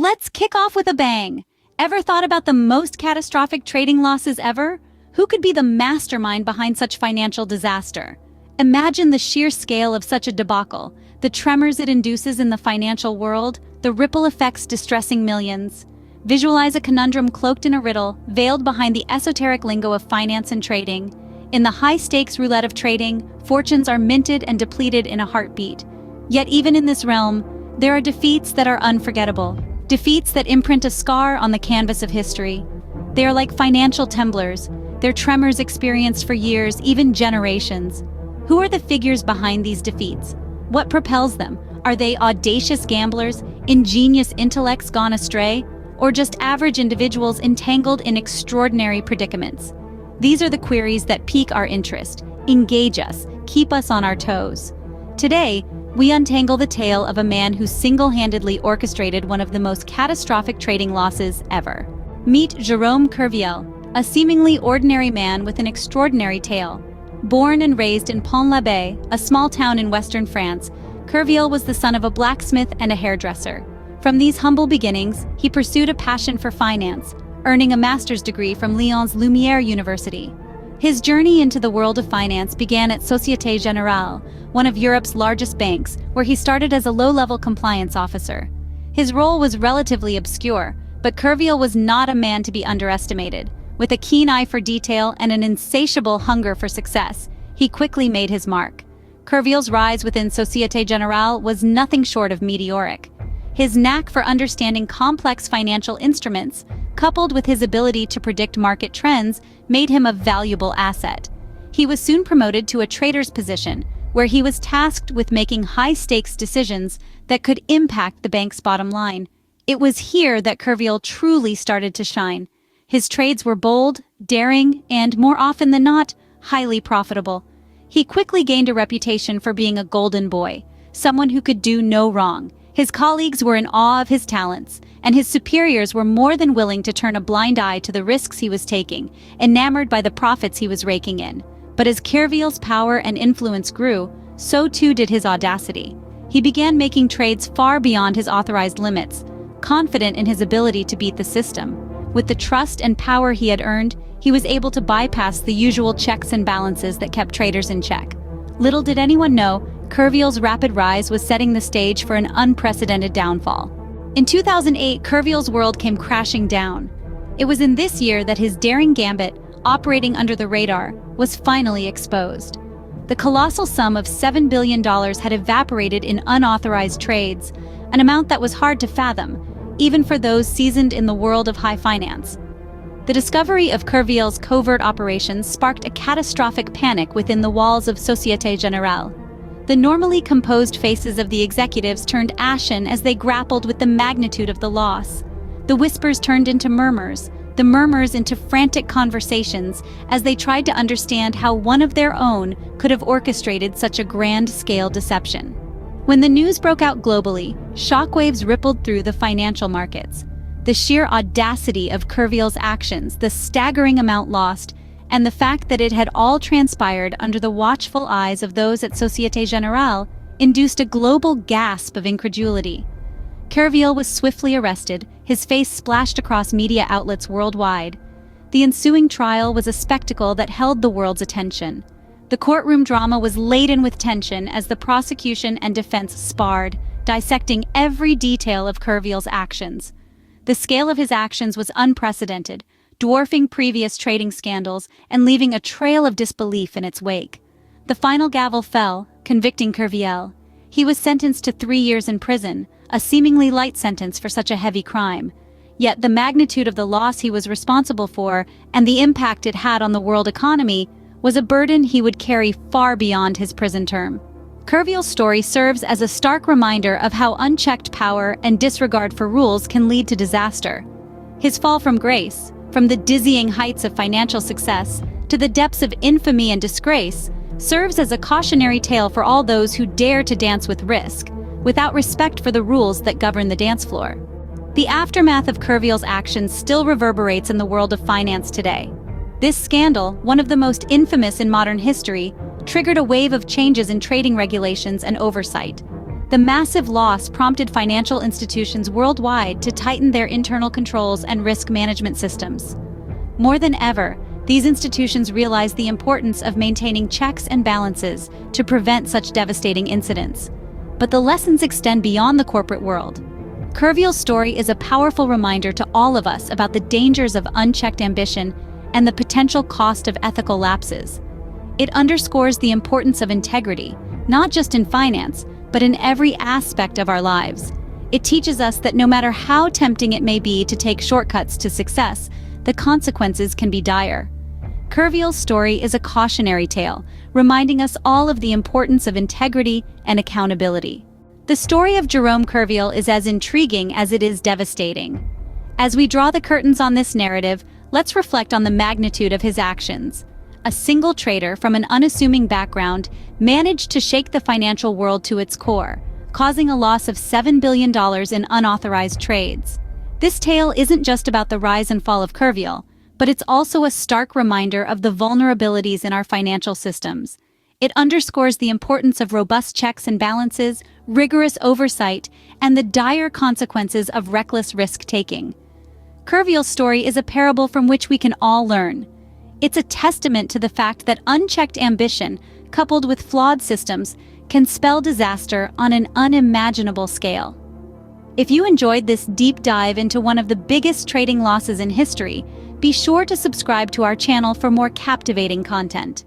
Let's kick off with a bang. Ever thought about the most catastrophic trading losses ever? Who could be the mastermind behind such financial disaster? Imagine the sheer scale of such a debacle, the tremors it induces in the financial world, the ripple effects distressing millions. Visualize a conundrum cloaked in a riddle, veiled behind the esoteric lingo of finance and trading. In the high-stakes roulette of trading, fortunes are minted and depleted in a heartbeat. Yet even in this realm, there are defeats that are unforgettable. Defeats that imprint a scar on the canvas of history. They are like financial temblors, their tremors experienced for years, even generations. Who are the figures behind these defeats? What propels them? Are they audacious gamblers, ingenious intellects gone astray, or just average individuals entangled in extraordinary predicaments? These are the queries that pique our interest, engage us, keep us on our toes. Today, we untangle the tale of a man who single-handedly orchestrated one of the most catastrophic trading losses ever. Meet Jerome Kerviel, a seemingly ordinary man with an extraordinary tale. Born and raised in Pont-l'Abbé, a small town in western France, Kerviel was the son of a blacksmith and a hairdresser. From these humble beginnings, he pursued a passion for finance, earning a master's degree from Lyon's Lumière University. His journey into the world of finance began at Société Générale, one of Europe's largest banks, where he started as a low-level compliance officer. His role was relatively obscure, but Kerviel was not a man to be underestimated. With a keen eye for detail and an insatiable hunger for success, he quickly made his mark. Kerviel's rise within Société Générale was nothing short of meteoric. His knack for understanding complex financial instruments, coupled with his ability to predict market trends, made him a valuable asset. He was soon promoted to a trader's position, where he was tasked with making high-stakes decisions that could impact the bank's bottom line. It was here that Kerviel truly started to shine. His trades were bold, daring, and, more often than not, highly profitable. He quickly gained a reputation for being a golden boy, someone who could do no wrong. His colleagues were in awe of his talents, and his superiors were more than willing to turn a blind eye to the risks he was taking, enamored by the profits he was raking in. But as Kerviel's power and influence grew, so too did his audacity. He began making trades far beyond his authorized limits, confident in his ability to beat the system. With the trust and power he had earned, he was able to bypass the usual checks and balances that kept traders in check. Little did anyone know, Kerviel's rapid rise was setting the stage for an unprecedented downfall. In 2008, Kerviel's world came crashing down. It was in this year that his daring gambit, operating under the radar, was finally exposed. The colossal sum of $7 billion had evaporated in unauthorized trades, an amount that was hard to fathom, even for those seasoned in the world of high finance. The discovery of Kerviel's covert operations sparked a catastrophic panic within the walls of Société Générale. The normally composed faces of the executives turned ashen as they grappled with the magnitude of the loss. The whispers turned into murmurs, the murmurs into frantic conversations as they tried to understand how one of their own could have orchestrated such a grand-scale deception. When the news broke out globally, shockwaves rippled through the financial markets. The sheer audacity of Kerviel's actions, the staggering amount lost, and the fact that it had all transpired under the watchful eyes of those at Société Générale induced a global gasp of incredulity. Kerviel was swiftly arrested, his face splashed across media outlets worldwide. The ensuing trial was a spectacle that held the world's attention. The courtroom drama was laden with tension as the prosecution and defense sparred, dissecting every detail of Kerviel's actions. The scale of his actions was unprecedented, dwarfing previous trading scandals and leaving a trail of disbelief in its wake. The final gavel fell, convicting Kerviel. He was sentenced to 3 years in prison, a seemingly light sentence for such a heavy crime. Yet the magnitude of the loss he was responsible for and the impact it had on the world economy was a burden he would carry far beyond his prison term. Kerviel's story serves as a stark reminder of how unchecked power and disregard for rules can lead to disaster. His fall from grace, from the dizzying heights of financial success to the depths of infamy and disgrace, serves as a cautionary tale for all those who dare to dance with risk, without respect for the rules that govern the dance floor. The aftermath of Kerviel's actions still reverberates in the world of finance today. This scandal, one of the most infamous in modern history, triggered a wave of changes in trading regulations and oversight. The massive loss prompted financial institutions worldwide to tighten their internal controls and risk management systems. More than ever, these institutions realized the importance of maintaining checks and balances to prevent such devastating incidents. But the lessons extend beyond the corporate world. Kerviel's story is a powerful reminder to all of us about the dangers of unchecked ambition and the potential cost of ethical lapses. It underscores the importance of integrity, not just in finance, but in every aspect of our lives. It teaches us that no matter how tempting it may be to take shortcuts to success, the consequences can be dire. Kerviel's story is a cautionary tale, reminding us all of the importance of integrity and accountability. The story of Jerome Kerviel is as intriguing as it is devastating. As we draw the curtains on this narrative, let's reflect on the magnitude of his actions. A single trader from an unassuming background managed to shake the financial world to its core, causing a loss of $7 billion in unauthorized trades. This tale isn't just about the rise and fall of Kerviel, but it's also a stark reminder of the vulnerabilities in our financial systems. It underscores the importance of robust checks and balances, rigorous oversight, and the dire consequences of reckless risk-taking. Kerviel's story is a parable from which we can all learn. It's a testament to the fact that unchecked ambition, coupled with flawed systems, can spell disaster on an unimaginable scale. If you enjoyed this deep dive into one of the biggest trading losses in history, be sure to subscribe to our channel for more captivating content.